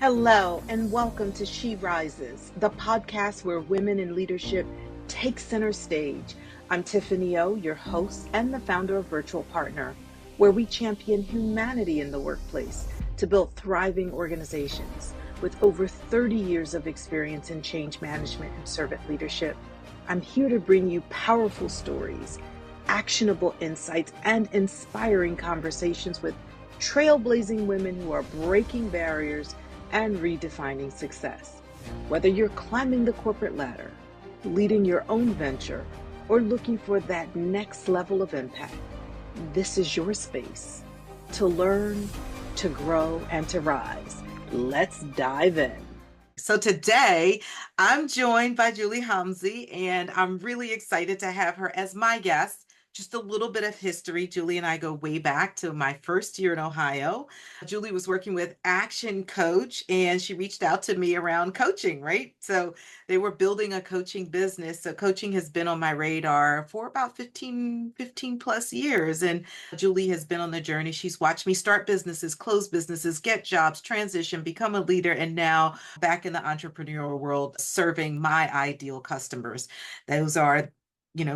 Hello, and welcome to She Rises, the podcast where women in leadership take center stage. I'm Tiffany-O, your host and the founder of Virtual Partner, where we champion humanity in the workplace to build thriving organizations. With over 30 years of experience in change management and servant leadership, I'm here to bring you powerful stories, actionable insights, and inspiring conversations with trailblazing women who are breaking barriers and redefining success. Whether you're climbing the corporate ladder, leading your own venture, or looking for that next level of impact, this is your space to learn, to grow, and to rise. Let's dive in. So today, I'm joined by Julie Homsy, and I'm really excited to have her as my guest. Just a little bit of history. Julie and I go way back to my first year in Ohio. Julie was working with Action Coach, and she reached out to me around coaching, right? So they were building a coaching business. So coaching has been on my radar for about 15 plus years. And Julie has been on the journey. She's watched me start businesses, close businesses, get jobs, transition, become a leader, and now back in the entrepreneurial world, serving my ideal customers. Those are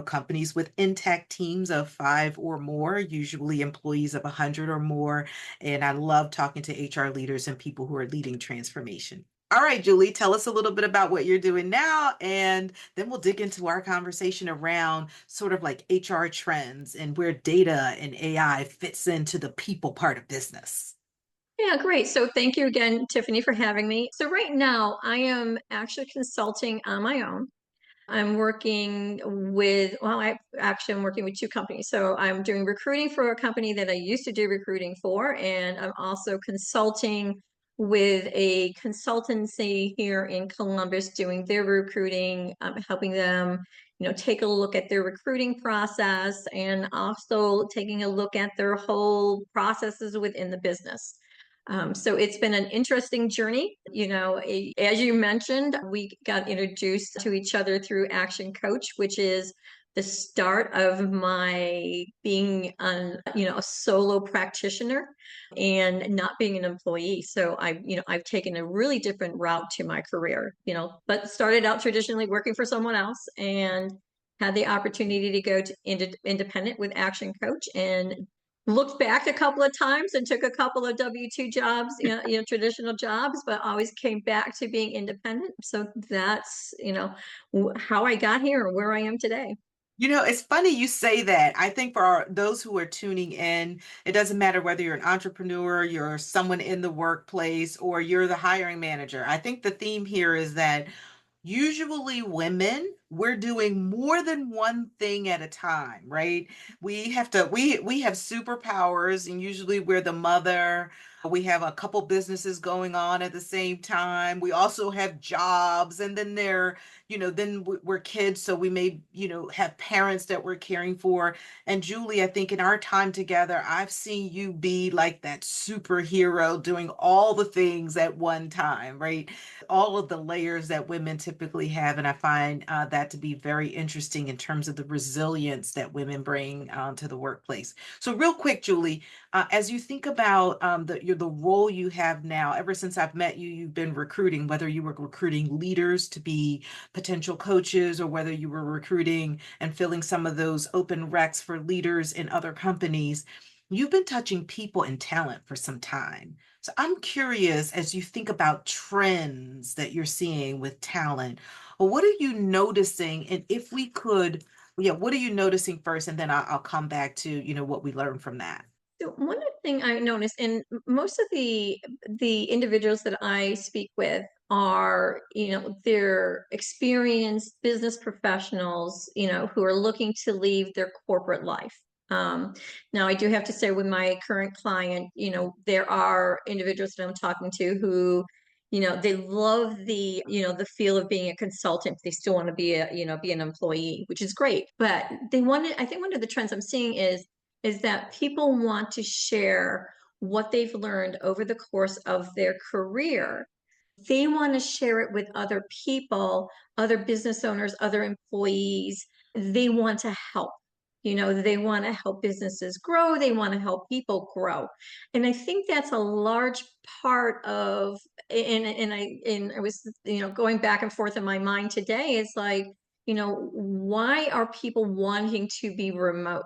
companies with intact teams of 5 or more, usually employees of 100 or more. And I love talking to HR leaders and people who are leading transformation. All right, Julie, tell us a little bit about what you're doing now, and then we'll dig into our conversation around sort of like HR trends and where data and AI fits into the people part of business. Yeah, great. So thank you again, Tiffany, for having me. So right now I am actually consulting on my own. I'm working with, I'm working with two companies. So I'm doing recruiting for a company that I used to do recruiting for, and I'm also consulting with a consultancy here in Columbus doing their recruiting, helping them, take a look at their recruiting process and also taking a look at their whole processes within the business. So it's been an interesting journey. As you mentioned, we got introduced to each other through Action Coach, which is the start of my being a solo practitioner and not being an employee. So I've taken a really different route to my career, but started out traditionally working for someone else and had the opportunity to go to independent with Action Coach and looked back a couple of times and took a couple of W-2 jobs, traditional jobs, but always came back to being independent. So that's, how I got here and where I am today. It's funny you say that. I think for those who are tuning in, it doesn't matter whether you're an entrepreneur, you're someone in the workplace, or you're the hiring manager. I think the theme here is that usually women, we're doing more than one thing at a time, right? We have superpowers, and usually we're the mother. We have a couple businesses going on at the same time. We also have jobs, and then we're kids, so we may, have parents that we're caring for. And Julie, I think in our time together, I've seen you be like that superhero doing all the things at one time, right? All of the layers that women typically have. And I find that to be very interesting in terms of the resilience that women bring to the workplace. So real quick, Julie, as you think about the role you have now, ever since I've met you, you've been recruiting, whether you were recruiting leaders to be potential coaches or whether you were recruiting and filling some of those open recs for leaders in other companies. You've been touching people and talent for some time. So I'm curious, as you think about trends that you're seeing with talent, well, what are you noticing? And if we could, yeah, what are you noticing first? And then I'll come back to, what we learned from that. So one of the thing I noticed, and most of the individuals that I speak with are, they're experienced business professionals, who are looking to leave their corporate life. Now I do have to say with my current client, there are individuals that I'm talking to who, they love the feel of being a consultant. They still want to be be an employee, which is great. But I think one of the trends I'm seeing is that people want to share what they've learned over the course of their career. They want to share it with other people, other business owners, other employees. They want to help. They want to help businesses grow. They want to help people grow. And I think that's a large part of, and I was, going back and forth in my mind today. It's like, why are people wanting to be remote?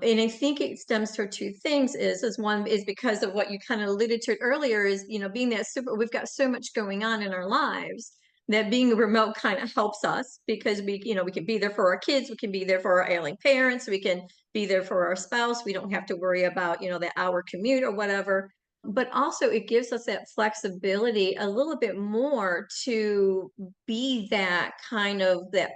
And I think it stems from two things is one is because of what you kind of alluded to earlier is, being that we've got so much going on in our lives that being remote kind of helps us because we can be there for our kids, we can be there for our ailing parents, we can be there for our spouse. We don't have to worry about, the hour commute or whatever. But also it gives us that flexibility a little bit more to be that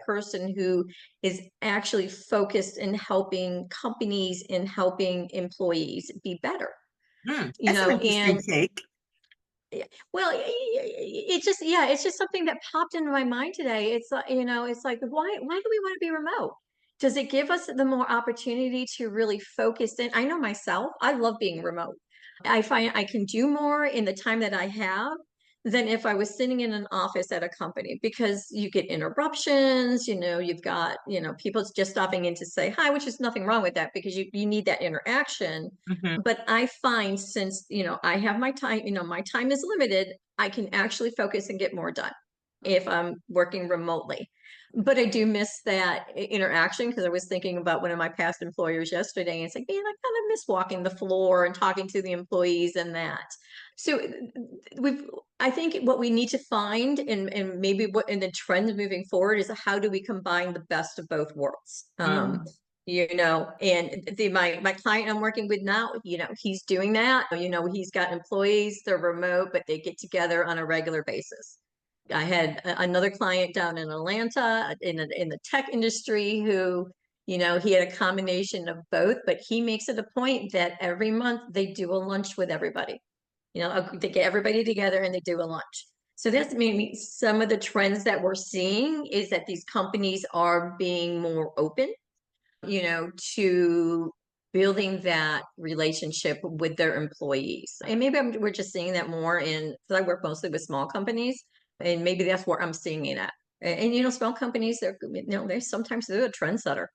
person who is actually focused in helping companies and helping employees be better. That's an interesting And take. well, it's just something that popped into my mind today. It's like, why do we want to be remote? Does it give us the more opportunity to really focus in? I know myself, I love being remote. I find I can do more in the time that I have than if I was sitting in an office at a company because you get interruptions, you've got, people just stopping in to say hi, which is nothing wrong with that because you need that interaction. Mhm. But I find since, I have my time, my time is limited, I can actually focus and get more done if I'm working remotely. But I do miss that interaction because I was thinking about one of my past employers yesterday and it's like, man, I kind of miss walking the floor and talking to the employees and that. So I think what we need to find and maybe what in the trends moving forward is how do we combine the best of both worlds? Mm. And my client I'm working with now, he's doing that. He's got employees, they're remote, but they get together on a regular basis. I had another client down in Atlanta in the tech industry who, he had a combination of both, but he makes it a point that every month they do a lunch with everybody. They get everybody together and they do a lunch. So that's maybe some of the trends that we're seeing is that these companies are being more open, to building that relationship with their employees. And maybe we're just seeing that more because I work mostly with small companies, and maybe that's where I'm seeing it at. And small companies, they sometimes they're a trendsetter.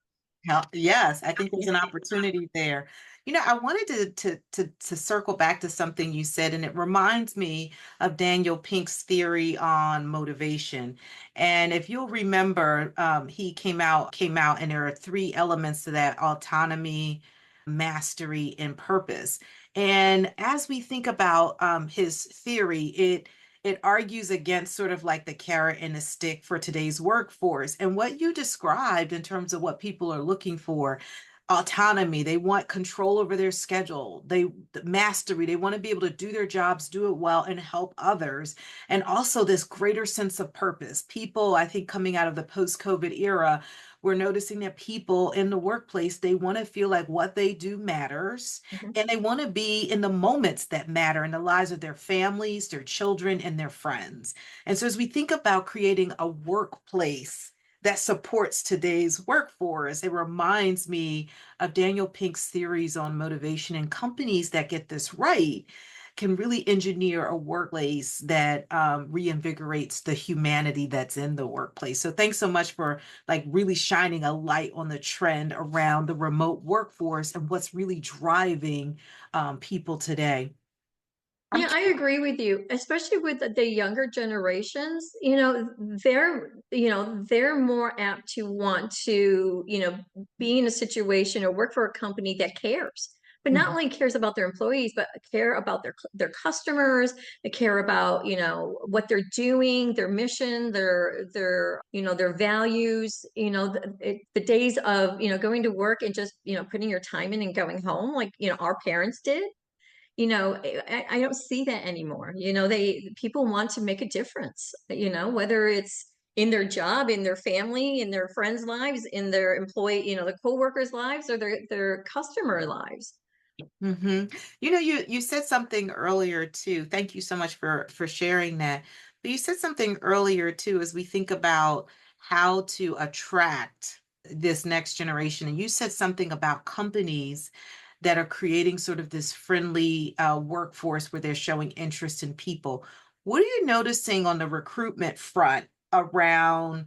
Yes, I think there's an opportunity there. I wanted to circle back to something you said, and it reminds me of Daniel Pink's theory on motivation. And if you'll remember, he came out, and there are three elements to that: autonomy, mastery, and purpose. And as we think about his theory, it argues against sort of like the carrot and the stick for today's workforce. And what you described in terms of what people are looking for, autonomy, they want control over their schedule, the mastery, they want to be able to do their jobs, do it well, and help others. And also this greater sense of purpose. People, I think, coming out of the post-COVID era, we're noticing that people in the workplace, they want to feel like what they do matters, Mhm. and they want to be in the moments that matter in the lives of their families, their children, and their friends. And so as we think about creating a workplace that supports today's workforce, it reminds me of Daniel Pink's theories on motivation, and companies that get this right can really engineer a workplace that reinvigorates the humanity that's in the workplace. So thanks so much for like really shining a light on the trend around the remote workforce and what's really driving people today. I'm Yeah, I agree with you, especially with the younger generations. They're more apt to want to, be in a situation or work for a company that cares, but not Mhm. only cares about their employees, but care about their customers. They care about, what they're doing, their mission, their values. The days of, going to work and just, putting your time in and going home, like, our parents did. I don't see that anymore. People want to make a difference, whether it's in their job, in their family, in their friends' lives, in their employee, the co-workers' lives or their customer lives. You said something earlier too. Thank you so much for sharing that. But you said something earlier too, as we think about how to attract this next generation. And you said something about companies that are creating sort of this friendly workforce where they're showing interest in people. What are you noticing on the recruitment front around,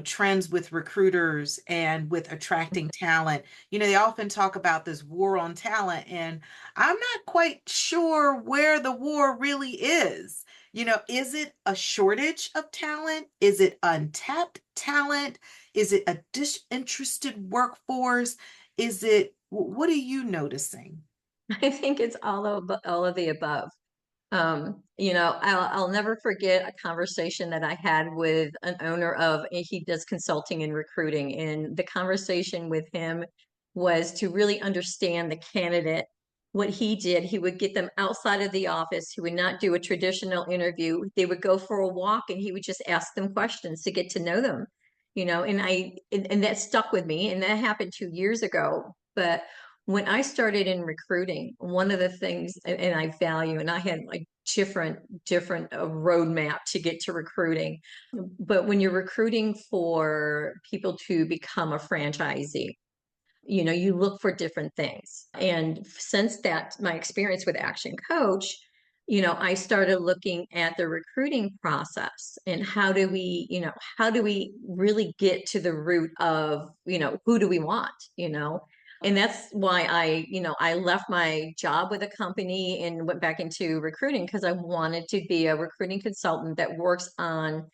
trends with recruiters and with attracting talent. They often talk about this war on talent, and I'm not quite sure where the war really is. Is it a shortage of talent? Is it untapped talent? Is it a disinterested workforce? What are you noticing? I think it's all of the above. I'll never forget a conversation that I had with an owner of, he does consulting and recruiting, and the conversation with him was to really understand the candidate. What he did, he would get them outside of the office. He would not do a traditional interview. They would go for a walk and he would just ask them questions to get to know them, and that stuck with me. And that happened 2 years ago. But when I started in recruiting, one of the things, and I value, and I had like different roadmap to get to recruiting. But when you're recruiting for people to become a franchisee, you look for different things. And since that, my experience with Action Coach, I started looking at the recruiting process and how do we really get to the root of, who do we want, and that's why I left my job with a company and went back into recruiting, because I wanted to be a recruiting consultant that works on,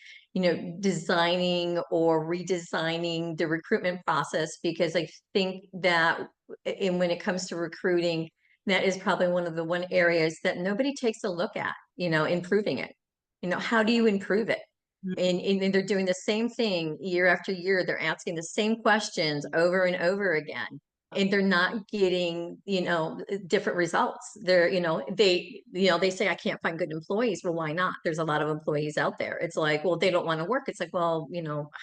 designing or redesigning the recruitment process, because I think that when it comes to recruiting, that is probably one of the areas that nobody takes a look at, improving it. How do you improve it? And they're doing the same thing year after year. They're asking the same questions over and over again, and they're not getting, different results. They say, I can't find good employees. Well, why not? There's a lot of employees out there. It's like, well, they don't want to work. It's like, well,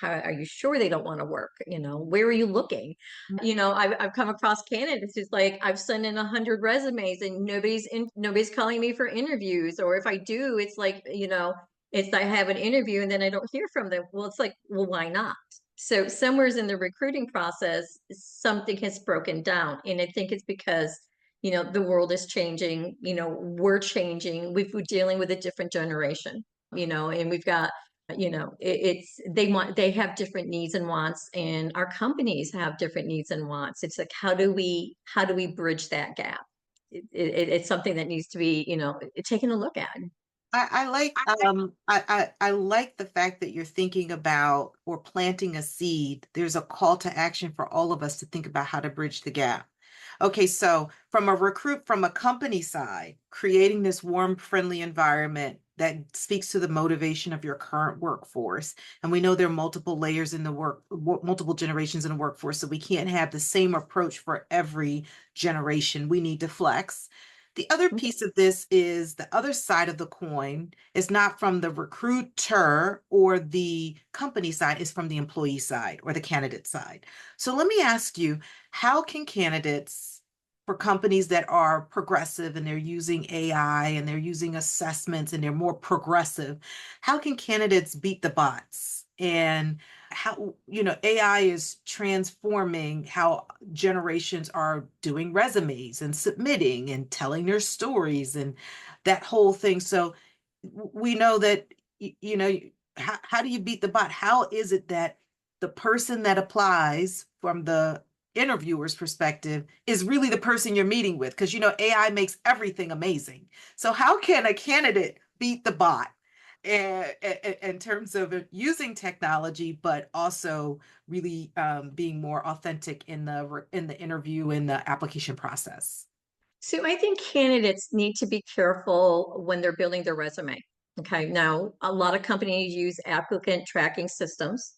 how are you sure they don't want to work? Where are you looking? I've come across candidates who's like, I've sent in 100 resumes and nobody's calling me for interviews. Or if I do, it's like, it's I have an interview and then I don't hear from them. Well, it's like, well, why not? So somewheres in the recruiting process, something has broken down. And I think it's because, the world is changing, we're changing, we're dealing with a different generation, and we've got, they have different needs and wants, and our companies have different needs and wants. It's like, how do we bridge that gap? It's something that needs to be, taken a look at. I like the fact that you're thinking about or planting a seed. There's a call to action for all of us to think about how to bridge the gap. Okay, so from a company side, creating this warm, friendly environment that speaks to the motivation of your current workforce. And we know there are multiple layers in the multiple generations in the workforce, so we can't have the same approach for every generation. We need to flex. The other piece of this is the other side of the coin is not from the recruiter or the company side, is from the employee side or the candidate side. So let me ask you, how can candidates for companies that are progressive and they're using AI and they're using assessments and they're more progressive, how can candidates beat the bots? And how, AI is transforming how generations are doing resumes and submitting and telling their stories and that whole thing. So we know that, how do you beat the bot? How is it that the person that applies from the interviewer's perspective is really the person you're meeting with? Because, AI makes everything amazing. So how can a candidate beat the bot? In terms of using technology, but also really being more authentic in the interview and the application process. So I think candidates need to be careful when they're building their resume. Okay. Now, a lot of companies use applicant tracking systems.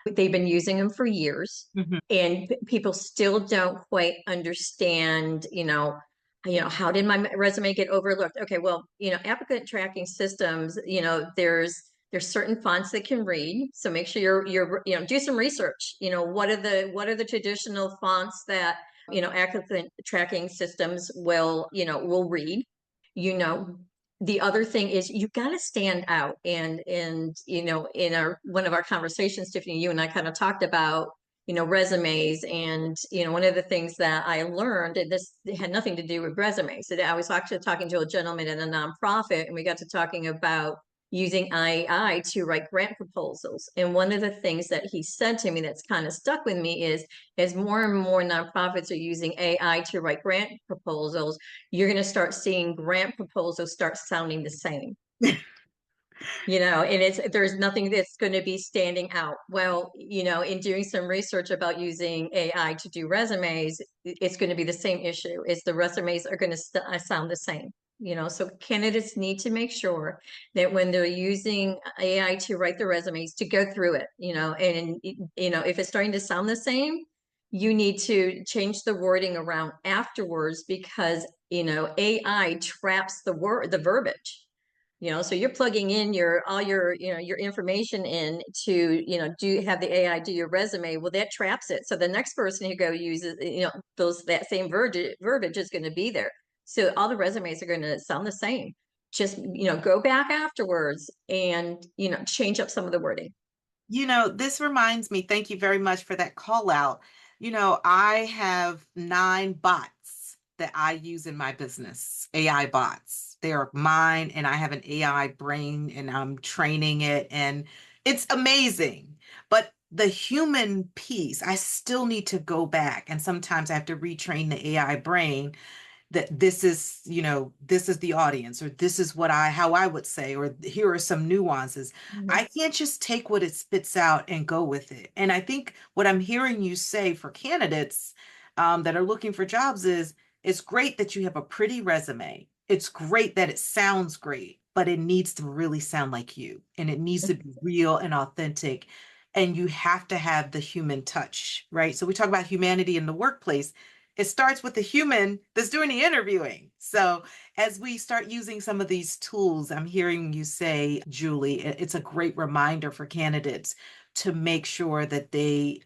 They've been using them for years, and people still don't quite understand, how did my resume get overlooked? Okay, well, applicant tracking systems, there's certain fonts that can read. So make sure you're do some research. What are the traditional fonts that, applicant tracking systems will read. The other thing is you got to stand out. And in one of our conversations, Tiffany, you and I kind of talked about, resumes. And, one of the things that I learned, and this had nothing to do with resumes. I was actually talking to a gentleman in a nonprofit, and we got to talking about, using AI to write grant proposals. And one of the things that he said to me that's kind of stuck with me is, as more and more nonprofits are using AI to write grant proposals, you're going to start seeing grant proposals start sounding the same. And there's nothing that's going to be standing out. Well, in doing some research about using AI to do resumes, it's going to be the same issue. Is the resumes are going to sound the same. So candidates need to make sure that when they're using AI to write the resumes, to go through it, and if it's starting to sound the same, you need to change the wording around afterwards, because AI traps the verbiage. So you're plugging in all your information in to, have the AI do your resume. Well, that traps it. So the next person who uses, that same verbiage is going to be there. So all the resumes are going to sound the same. Just, go back afterwards and, change up some of the wording. This reminds me, thank you very much for that call out. I have 9 bots that I use in my business, AI bots. They are mine, and I have an AI brain, and I'm training it, and it's amazing. But the human piece, I still need to go back, and sometimes I have to retrain the AI brain that this is the audience, or this is how I would say, or here are some nuances. I can't just take what it spits out and go with it. And I think what I'm hearing you say for candidates that are looking for jobs is, it's great that you have a pretty resume. It's great that it sounds great, but it needs to really sound like you, and it needs to be real and authentic. And you have to have the human touch, right? So we talk about humanity in the workplace. It starts with the human that's doing the interviewing. So as we start using some of these tools, I'm hearing you say, Julie, it's a great reminder for candidates to make sure that they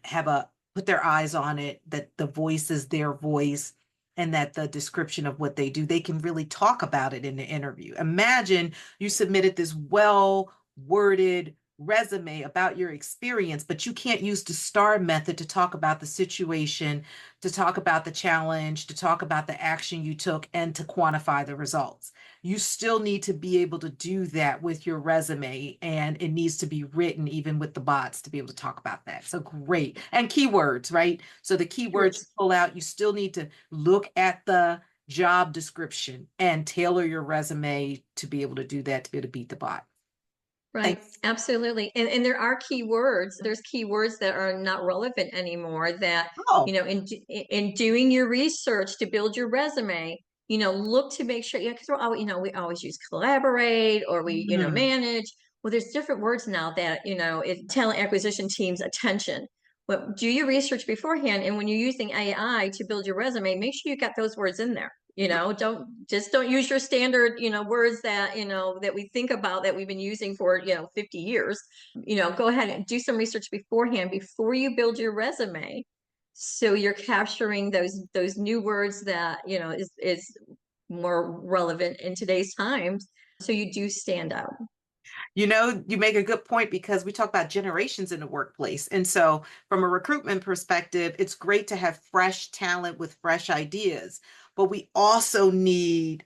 put their eyes on it, that the voice is their voice, and that the description of what they do, they can really talk about it in the interview. Imagine you submitted this well-worded resume about your experience, but you can't use the STAR method to talk about the situation, to talk about the challenge, to talk about the action you took, and to quantify the results. You still need to be able to do that with your resume, and it needs to be written even with the bots to be able to talk about that. So great. And keywords, right? So the keywords you pull out, you still need to look at the job description and tailor your resume to be able to do that, to be able to beat the bot. Right. Thanks. Absolutely. And there are keywords. There's keywords that are not relevant anymore that, in doing your research to build your resume, look to make sure, because we always use collaborate, or we, manage. Well, there's different words now that, talent acquisition team's attention. But do your research beforehand. And when you're using AI to build your resume, make sure you got those words in there. Don't use your standard, words that, that we think about, that we've been using for, 50 years. Go ahead and do some research beforehand before you build your resume. So you're capturing those new words that, is more relevant in today's times. So you do stand out. You make a good point, because we talk about generations in the workplace. And so from a recruitment perspective, it's great to have fresh talent with fresh ideas, but we also need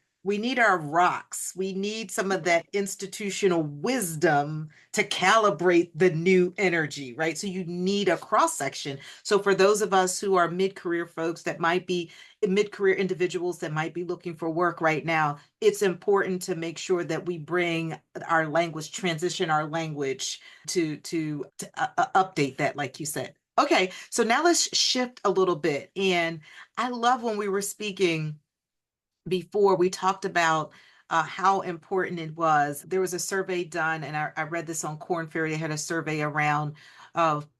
our rocks. We need some of that institutional wisdom to calibrate the new energy, right? So you need a cross section. So for those of us who are mid-career folks, that might be mid-career individuals that might be looking for work right now, it's important to make sure that we bring our language, transition our language to update that, like you said. Okay, so now let's shift a little bit. And I love, when we were speaking before, we talked about how important it was. There was a survey done, and I read this on Korn Ferry. They had a survey around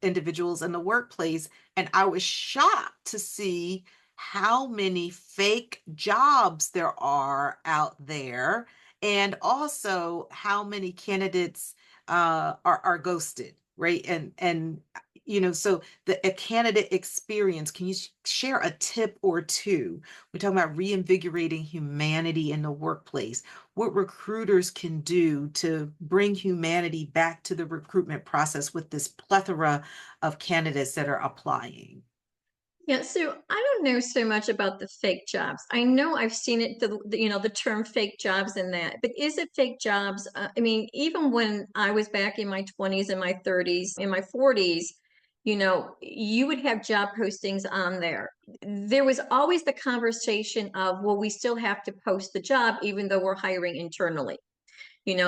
individuals in the workplace, and I was shocked to see how many fake jobs there are out there, and also how many candidates are ghosted, right? And so a candidate experience, can you share a tip or two? We're talking about reinvigorating humanity in the workplace, what recruiters can do to bring humanity back to the recruitment process with this plethora of candidates that are applying. Yeah, so I don't know so much about the fake jobs. I know I've seen it, the term fake jobs in that, but is it fake jobs? I mean, even when I was back in my 20s and my 30s, in my 40s, you would have job postings on there. There was always the conversation of, well, we still have to post the job, even though we're hiring internally.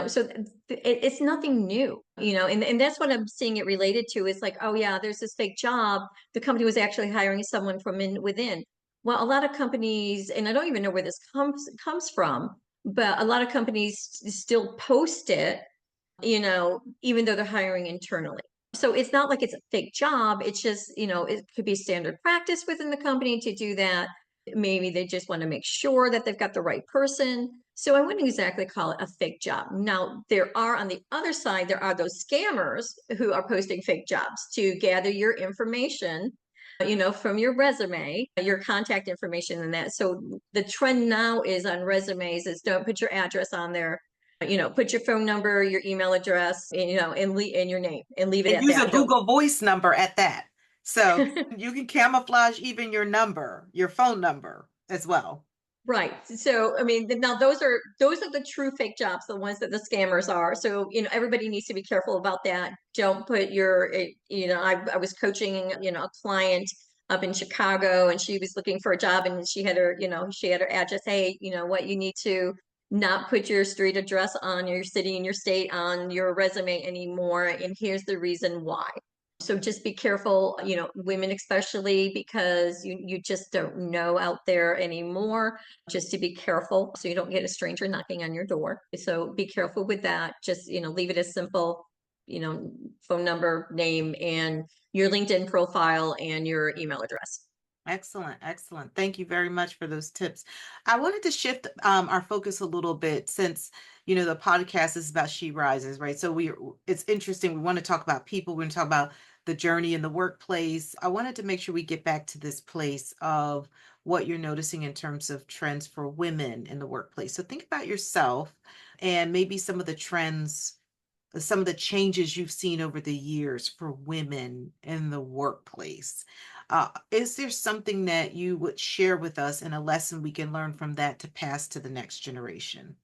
So it's nothing new, and that's what I'm seeing it related to. Is like, oh yeah, there's this fake job. The company was actually hiring someone from within. Well, a lot of companies, and I don't even know where this comes from, but a lot of companies still post it, even though they're hiring internally. So it's not like it's a fake job. It's just, it could be standard practice within the company to do that. Maybe they just want to make sure that they've got the right person. So I wouldn't exactly call it a fake job. Now, on the other side, there are those scammers who are posting fake jobs to gather your information, from your resume, your contact information and that. So the trend now is on resumes is don't put your address on there. Put your phone number, your email address, and your name, and leave it And at use a that. Don't. Google Voice number at that. So you can camouflage even your number, your phone number as well. Right. So, I mean, now those are the true fake jobs, the ones that the scammers are. So, everybody needs to be careful about that. Don't put I was coaching, a client up in Chicago, and she was looking for a job, and she had her address. Hey, what, you need to not put your street address on your city and your state on your resume anymore. And here's the reason why. So just be careful, women especially, because you just don't know out there anymore. Just to be careful so you don't get a stranger knocking on your door. So be careful with that. Just, leave it as simple, phone number, name, and your LinkedIn profile and your email address. Excellent, excellent. Thank you very much for those tips. I wanted to shift our focus a little bit since the podcast is about She Rises, right? So it's interesting. We want to talk about people. We're going to talk about the journey in the workplace. I wanted to make sure we get back to this place of what you're noticing in terms of trends for women in the workplace. So think about yourself and maybe some of the trends, some of the changes you've seen over the years for women in the workplace. Is there something that you would share with us and a lesson we can learn from that to pass to the next generation?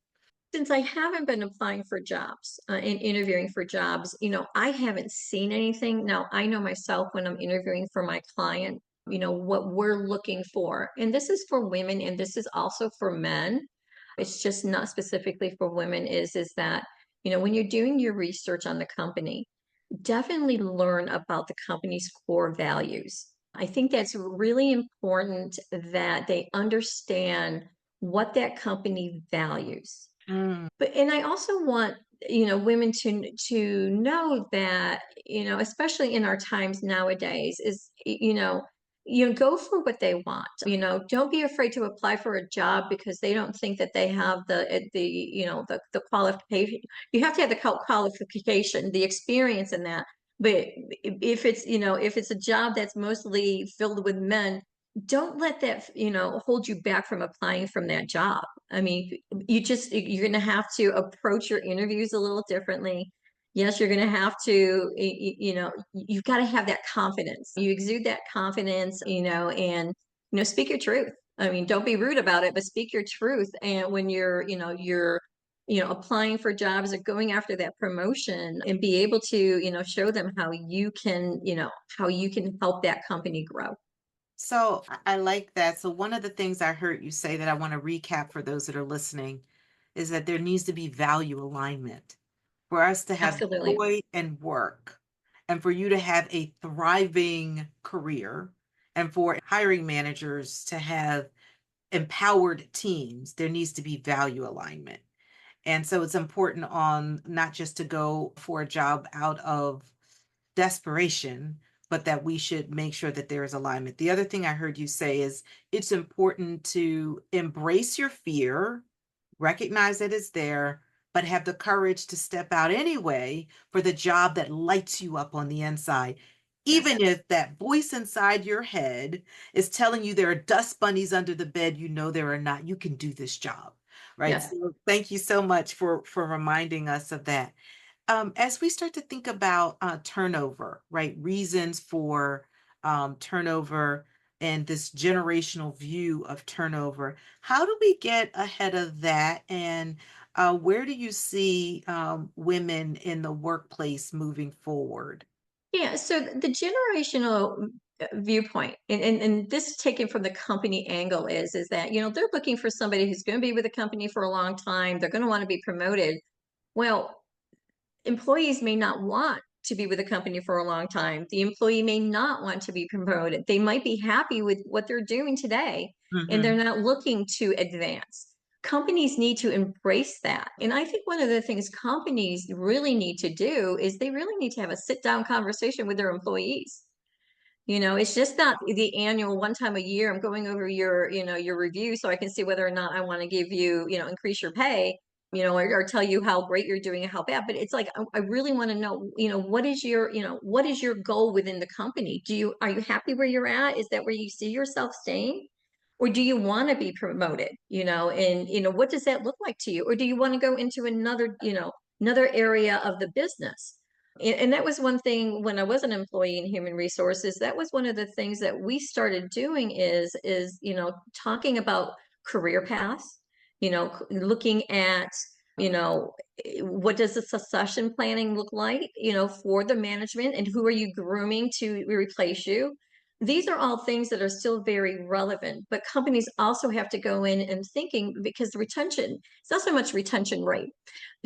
Since I haven't been applying for jobs and interviewing for jobs, I haven't seen anything. Now, I know myself when I'm interviewing for my client, what we're looking for. And this is for women and this is also for men. It's just not specifically for women, is that, when you're doing your research on the company, definitely learn about the company's core values. I think that's really important that they understand what that company values. Mm, And I also want, women to know that, especially in our times nowadays, is, go for what they want. Don't be afraid to apply for a job because they don't think that they have the qualification. You have to have the qualification, the experience in that. But if it's a job that's mostly filled with men, don't let that, hold you back from applying from that job. I mean, you're going to have to approach your interviews a little differently. Yes, you're going to have to, you've got to have that confidence. You exude that confidence, and, speak your truth. I mean, don't be rude about it, but speak your truth. And when applying for jobs or going after that promotion, and be able to, show them how you can help that company grow. So I like that. So one of the things I heard you say that I want to recap for those that are listening is that there needs to be value alignment for us to have Absolutely. joy and work, and for you to have a thriving career, and for hiring managers to have empowered teams. There needs to be value alignment. And so it's important on not just to go for a job out of desperation, but that we should make sure that there is alignment. The other thing I heard you say is it's important to embrace your fear, recognize that it's there, but have the courage to step out anyway for the job that lights you up on the inside. Yes. Even if that voice inside your head is telling you there are dust bunnies under the bed, there are not. You can do this job, right? Yes. So thank you so much for reminding us of that. As we start to think about turnover, right? Reasons for turnover, and this generational view of turnover. How do we get ahead of that? And where do you see women in the workplace moving forward? Yeah, so the generational viewpoint, and this is taken from the company angle is that, they're looking for somebody who's going to be with the company for a long time. They're going to want to be promoted. Well, employees may not want to be with a company for a long time. The employee may not want to be promoted. They might be happy with what they're doing today, and they're Hmm. not looking to advance. Companies need to embrace that. And I think one of the things companies really need to do is they really need to have a sit down conversation with their employees. It's just not the annual one time a year. I'm going over your review so I can see whether or not I want to give you, increase your pay, or tell you how great you're doing and how bad. But it's like, I really want to know, what is your goal within the company? Are you happy where you're at? Is that where you see yourself staying? Or do you want to be promoted? And, what does that look like to you? Or do you want to go into another area of the business? And that was one thing when I was an employee in human resources. That was one of the things that we started doing is talking about career paths, looking at what does the succession planning look like, for the management, and who are you grooming to replace you? These are all things that are still very relevant, but companies also have to go in and thinking, because the retention, it's not so much retention rate.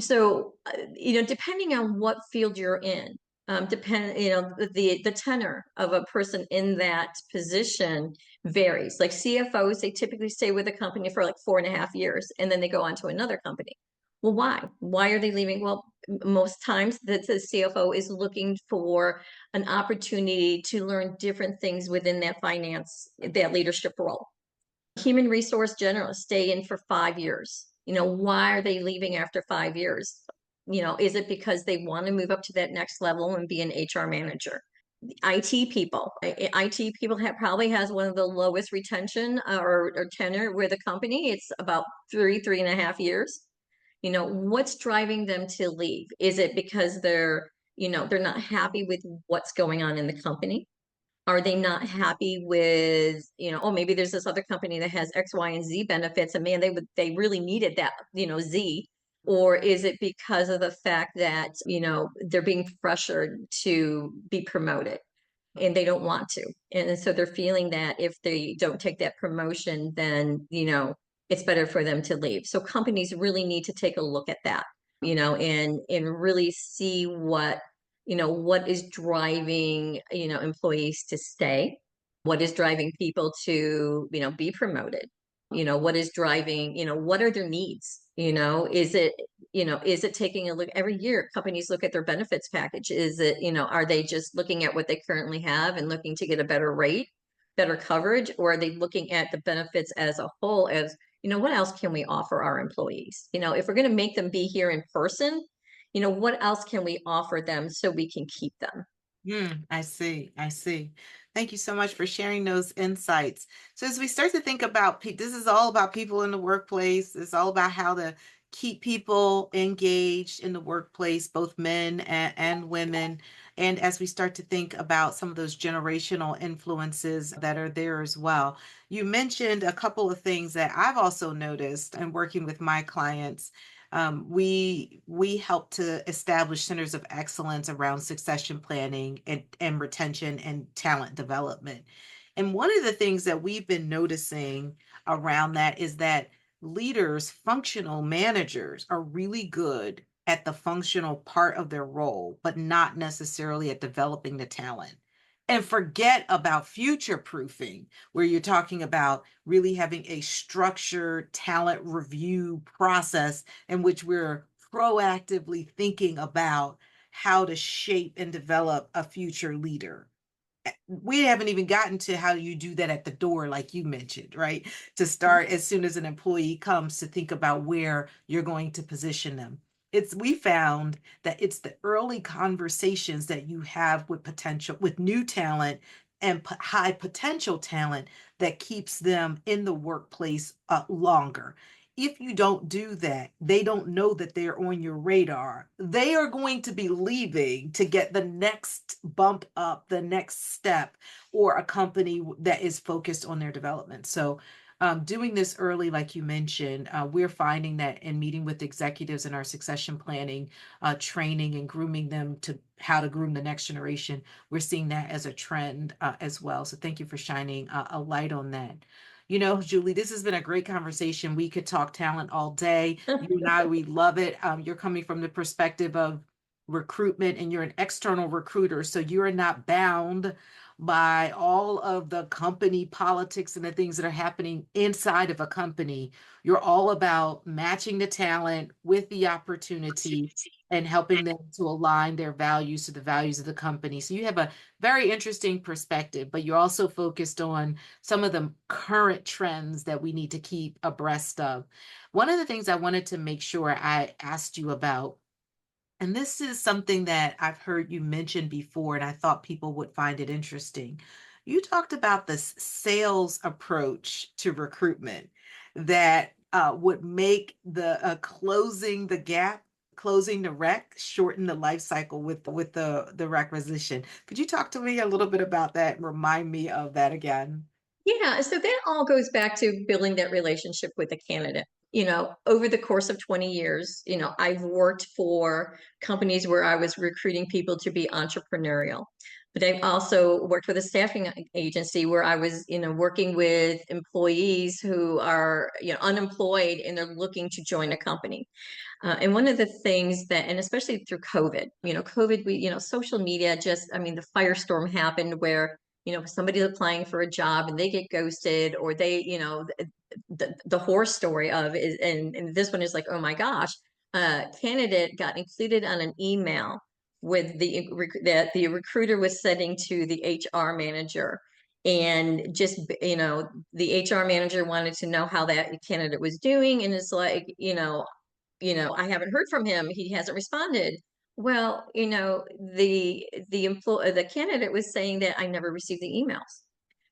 So, depending on what field you're in, the tenor of a person in that position varies. Like CFOs, they typically stay with a company for like 4.5 years, and then they go on to another company. Well, why? Why are they leaving? Well, most times the CFO is looking for an opportunity to learn different things within that leadership role. Human resource generalists stay in for 5 years. Why are they leaving after 5 years? Is it because they want to move up to that next level and be an HR manager? IT people probably has one of the lowest retention or tenure with a company. It's about 3.5 years. What's driving them to leave? Is it because they're not happy with what's going on in the company? Are they not happy with, oh, maybe there's this other company that has X, Y, and Z benefits, and man, they really needed that, Z. Or is it because of the fact that, they're being pressured to be promoted and they don't want to? And so they're feeling that if they don't take that promotion, then, it's better for them to leave. So companies really need to take a look at that, and really see what is driving, employees to stay, what is driving people to, be promoted, what is driving, what are their needs? Is it taking a look every year? Companies look at their benefits package. Is it, are they just looking at what they currently have and looking to get a better rate, better coverage, or are they looking at the benefits as a whole as, what else can we offer our employees? If we're going to make them be here in person, what else can we offer them so we can keep them? I see. I see. Thank you so much for sharing those insights. So as we start to think about, this is all about people in the workplace. It's all about how to keep people engaged in the workplace, both men and women. And as we start to think about some of those generational influences that are there as well, you mentioned a couple of things that I've also noticed in working with my clients. We help to establish centers of excellence around succession planning and retention and talent development. And one of the things that we've been noticing around that is that leaders, functional managers, are really good at the functional part of their role, but not necessarily at developing the talent. And forget about future proofing, where you're talking about really having a structured talent review process in which we're proactively thinking about how to shape and develop a future leader. We haven't even gotten to how you do that at the door, like you mentioned, right? To start as soon as an employee comes, to think about where you're going to position them. We found that it's the early conversations that you have with new talent and high potential talent that keeps them in the workplace longer. if you don't do that, they don't know that they're on your radar. They are going to be leaving to get the next bump up, the next step, or a company that is focused on their development. So, doing this early, like you mentioned, we're finding that in meeting with executives in our succession planning, training, and grooming them to how to groom the next generation, we're seeing that as a trend as well. So, thank you for shining a light on that. You know, Julie, this has been a great conversation. We could talk talent all day. You and I, we love it. You're coming from the perspective of recruitment and you're an external recruiter. So you're not bound by all of the company politics and the things that are happening inside of a company. You're all about matching the talent with the opportunity and helping them to align their values to the values of the company. So you have a very interesting perspective, but you're also focused on some of the current trends that we need to keep abreast of. One of the things I wanted to make sure I asked you about, and this is something that I've heard you mention before, and I thought people would find it interesting. You talked about this sales approach to recruitment that would make the closing the gap, closing the rec, shorten the life cycle with the requisition. Could you talk to me a little bit about that and remind me of that again? Yeah, so that all goes back to building that relationship with the candidate. Over the course of 20 years, I've worked for companies where I was recruiting people to be entrepreneurial. But I've also worked with a staffing agency where I was, working with employees who are, unemployed and they're looking to join a company. And one of the things that, and especially through COVID, social media just, I mean, the firestorm happened where, somebody's applying for a job and they get ghosted, or they, the horror story of is, and this one is like, oh my gosh, candidate got included on an email with that the recruiter was sending to the HR manager. And just, the HR manager wanted to know how that candidate was doing. And it's like, I haven't heard from him. He hasn't responded. Well, the candidate was saying that I never received the emails.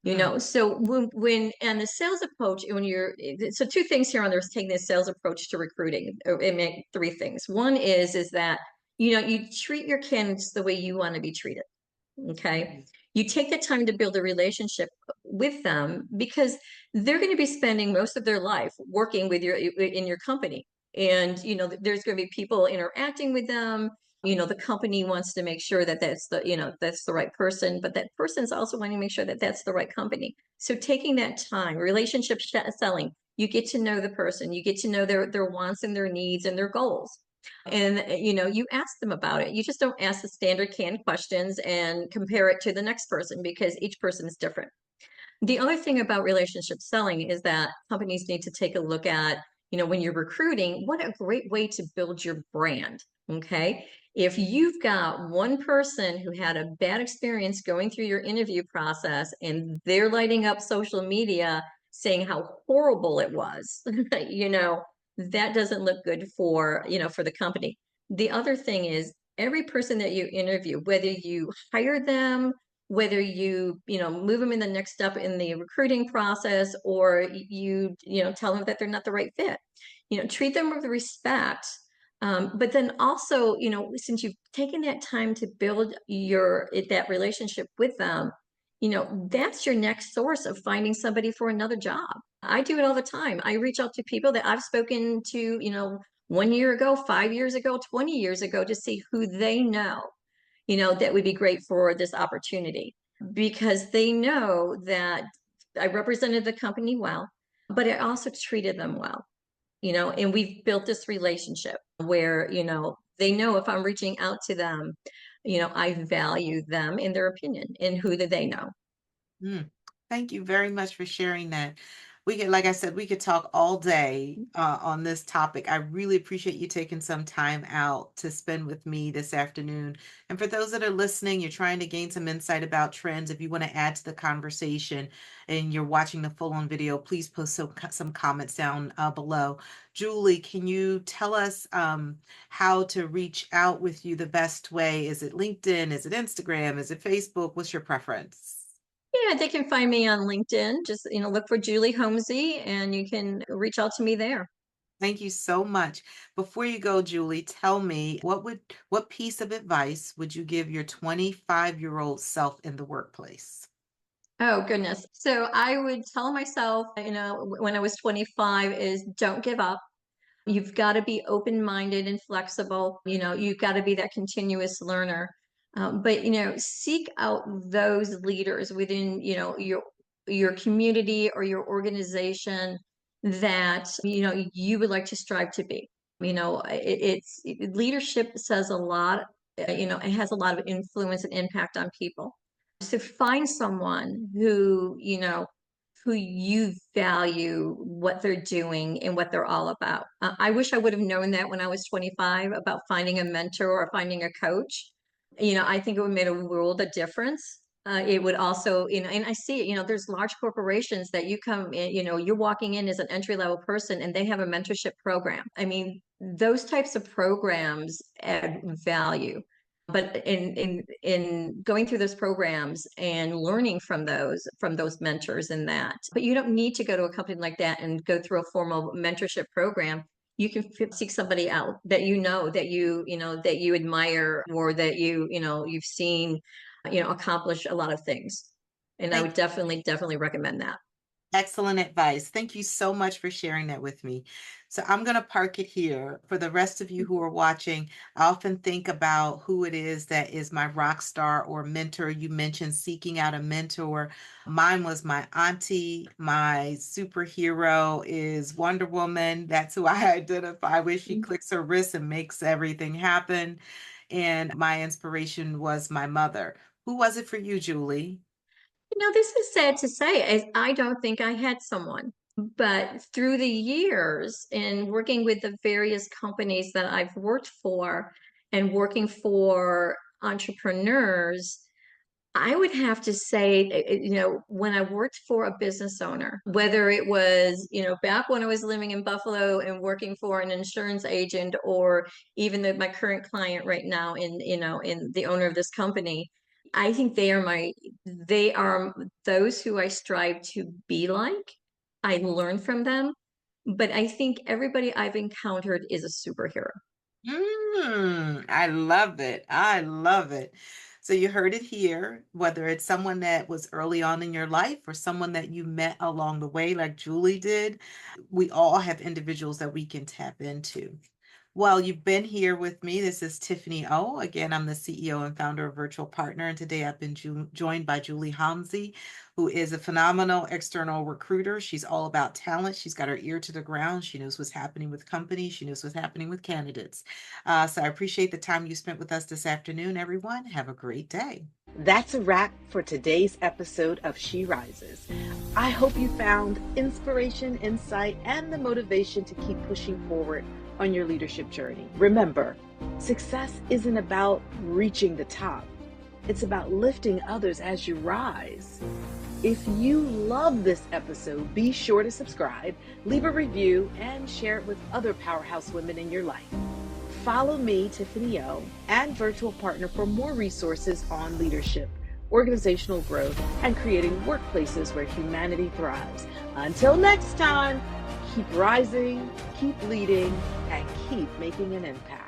Mm, So when and the sales approach, when you're so two things here on there's taking the sales approach to recruiting. It meant three things. One is that you treat your candidates the way you want to be treated. Okay. You take the time to build a relationship with them because they're going to be spending most of their life working with in your company. And, there's going to be people interacting with them. The company wants to make sure that that's the right person, but that person's also wanting to make sure that that's the right company. So taking that time, relationship selling, you get to know the person, you get to know their wants and their needs and their goals. And you ask them about it. You just don't ask the standard canned questions and compare it to the next person because each person is different. The other thing about relationship selling is that companies need to take a look at, when you're recruiting, what a great way to build your brand. Okay. If you've got one person who had a bad experience going through your interview process and they're lighting up social media saying how horrible it was, that doesn't look good for the company. The other thing is every person that you interview, whether you hire them, whether you move them in the next step in the recruiting process, or you tell them that they're not the right fit, treat them with respect. But then also, since you've taken that time to build that relationship with them, that's your next source of finding somebody for another job. I do it all the time. I reach out to people that I've spoken to, 1 year ago, 5 years ago, 20 years ago to see who they know, that would be great for this opportunity because they know that I represented the company well, but I also treated them well, and we've built this relationship where, they know if I'm reaching out to them, I value them in their opinion and who do they know. mm. Thank you very much for sharing that. We could, like I said, we could talk all day on this topic. I really appreciate you taking some time out to spend with me this afternoon. And for those that are listening, you're trying to gain some insight about trends. If you want to add to the conversation and you're watching the full-on video, please post some comments down below. Julie, can you tell us how to reach out with you the best way? Is it LinkedIn? Is it Instagram? Is it Facebook? What's your preference? Yeah, they can find me on LinkedIn. Just, look for Julie Homsy and you can reach out to me there. Thank you so much. Before you go, Julie, tell me what piece of advice would you give your 25-year-old self in the workplace? Oh, goodness. So I would tell myself, when I was 25 is don't give up. You've got to be open-minded and flexible. You've got to be that continuous learner. But seek out those leaders within, your community or your organization that, you would like to strive to be. Leadership says a lot, it has a lot of influence and impact on people. So find someone who you value what they're doing and what they're all about. I wish I would have known that when I was 25 about finding a mentor or finding a coach. I think it would have made a world of difference. It would also, and I see it, there's large corporations that you come in, you're walking in as an entry level person and they have a mentorship program. I mean, those types of programs add value. But in going through those programs and learning from those mentors and that, but you don't need to go to a company like that and go through a formal mentorship program. You can seek somebody out that that you admire or that you've seen accomplish a lot of things. And I Thank would definitely recommend that. Excellent advice. Thank you so much for sharing that with me. So I'm going to park it here. For the rest of you who are watching, I often think about who it is that is my rock star or mentor. You mentioned seeking out a mentor. Mine was my auntie. My superhero is Wonder Woman. That's who I identify with. She clicks her wrist and makes everything happen. And my inspiration was my mother. Who was it for you, Julie? This is sad to say. I don't think I had someone, but through the years in working with the various companies that I've worked for and working for entrepreneurs, I would have to say, when I worked for a business owner, whether it was, back when I was living in Buffalo and working for an insurance agent, or even my current client right now in the owner of this company, I think they are those who I strive to be like. I learn from them, but I think everybody I've encountered is a superhero. I love it. I love it. So you heard it here, whether it's someone that was early on in your life or someone that you met along the way, like Julie did, we all have individuals that we can tap into. Well, you've been here with me. This is Tiffany-O. Again, I'm the CEO and founder of Virtual Partner. And today I've been joined by Julie Homsy, who is a phenomenal external recruiter. She's all about talent. She's got her ear to the ground. She knows what's happening with companies. She knows what's happening with candidates. So I appreciate the time you spent with us this afternoon, everyone. Have a great day. That's a wrap for today's episode of She Rises. I hope you found inspiration, insight, and the motivation to keep pushing forward on your leadership journey. Remember, success isn't about reaching the top. It's about lifting others as you rise. If you love this episode, be sure to subscribe, leave a review, and share it with other powerhouse women in your life. Follow me, Tiffany-O, and Virtual Partner for more resources on leadership, organizational growth, and creating workplaces where humanity thrives. Until next time, keep rising, keep leading, and keep making an impact.